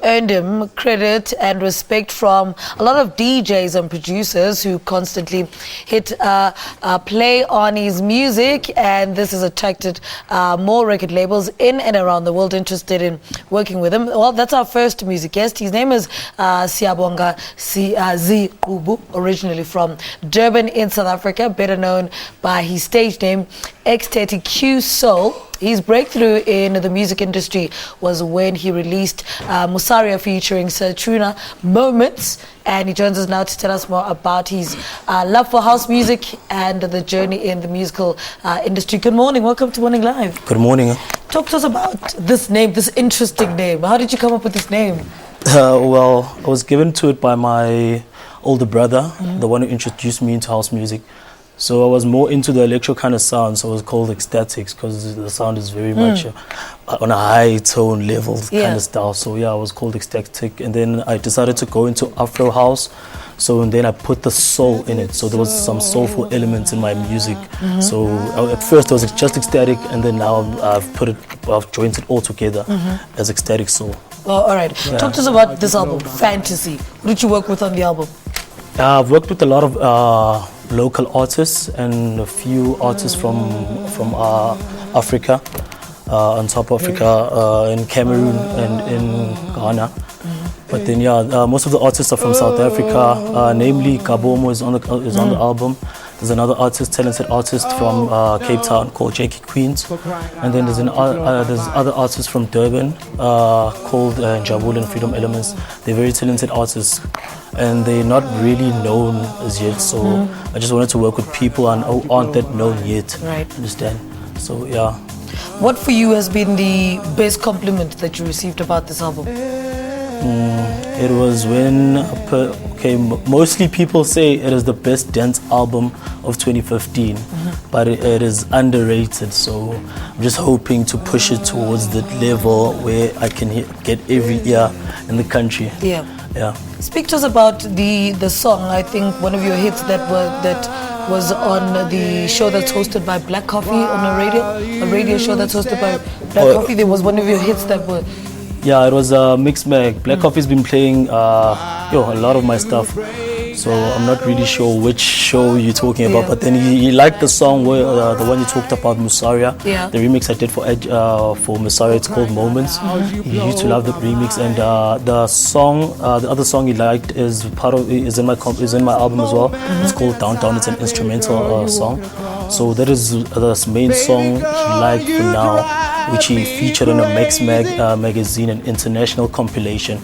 earned him credit and respect from a lot of DJs and producers who constantly hit play on his music, and this has attracted more record labels in and around the world interested in working with him. Well, that's our first music guest. His name is Siyabonga Ziqubu, originally from Durban in South Africa, better known by his stage name XtetiQsoul. His breakthrough in the music industry was when he released Musaria featuring Saturna, Moments, and he joins us now to tell us more about his love for house music and the journey in the musical industry. Good morning, welcome to Morning Live. Good morning. Talk to us about this name, this interesting name. How did you come up with this name? Well, I was given to it by my older brother, the one who introduced me into house music. So I was more into the electro kind of sound, so it was called Xtetics because the sound is very much on a high tone level kind of style. So yeah, I was called Xtetic, and then I decided to go into Afro house. So and then I put the soul in it. So there was some soulful elements in my music. So at first it was just ecstatic, and then now I've joined it all together as XtetiQsoul. Oh, all right. Yeah. Talk to us about this album, Fantasy. Who did you work with on the album? I've worked with a lot of local artists and a few artists from Africa, on top of Africa, in Cameroon and in Ghana. But then most of the artists are from South Africa, namely Kabomo is on the album. There's another talented artist from Cape Town called Jackie Queens, and then there's other artists from Durban called Jabul and Freedom Elements. They're very talented artists, and they're not really known as yet. So I just wanted to work with people who aren't that known yet. Right. Understand? So yeah. What for you has been the best compliment that you received about this album? It was when mostly people say it is the best dance album of 2015, but it is underrated. So I'm just hoping to push it towards that level where I can get every ear in the country. Yeah. Speak to us about the song. I think one of your hits that was on the show that's hosted by Black Coffee on a radio show that's hosted by Black Coffee. There was one of your hits that were. Yeah, it was a mixed bag. Black Coffee's been playing a lot of my stuff, so I'm not really sure which show you're talking about. But then he liked the song, the one you talked about, Musaria. The remix I did for Musaria, it's called Moments. He used to love the remix, and the other song he liked is in my album as well. It's called Downtown. It's an instrumental song. So that is the main song he liked for now, which he featured in a Max magazine, an international compilation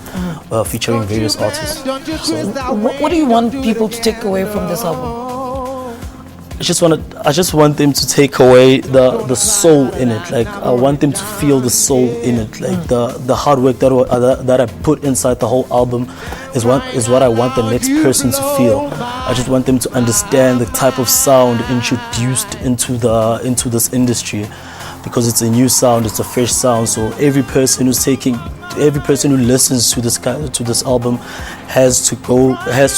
featuring various artists. So, what do you want people to take away from this album? I just want them to take away the soul in it. Like I want them to feel the soul in it. Like the hard work that I put inside the whole album is what I want the next person to feel. I just want them to understand the type of sound introduced into this industry, because it's a new sound, it's a fresh sound. So every person who listens to this album has to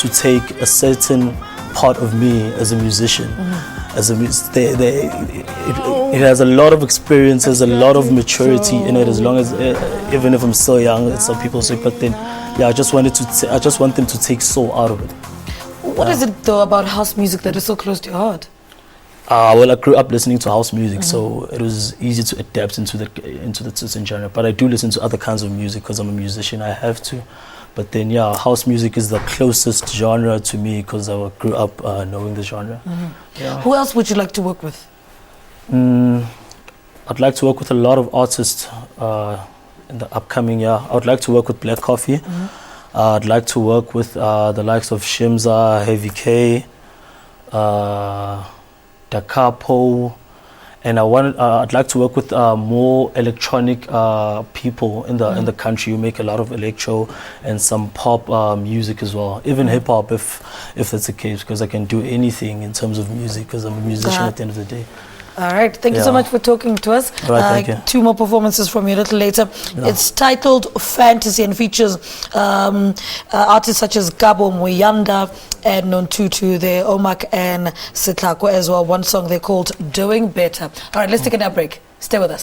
take a certain part of me as a musician. It has a lot of experiences, a lot of maturity in it. As long as even if I'm still young, some people say, but then I just want them to take soul out of it. What is it though about house music that is so close to your heart? Well, I grew up listening to house music, so it was easy to adapt into the certain genre. But I do listen to other kinds of music because I'm a musician. I have to. But then, house music is the closest genre to me because I grew up knowing the genre. Who else would you like to work with? I'd like to work with a lot of artists in the upcoming year. I would like to work with Black Coffee. I'd like to work with the likes of Shimza, Heavy K, Da Capo, and I'd like to work with more electronic people in the country who make a lot of electro and some pop music as well, even hip hop if that's the case, because I can do anything in terms of music because I'm a musician at the end of the day. All right, thank you so much for talking to us. Right, thank you. 2 more performances from you a little later. It's titled Fantasy and features artists such as Gabo Muyanda and Nontutu, there, Omak and Sitlako as well. One song they called Doing Better. All right, let's take a break. Stay with us.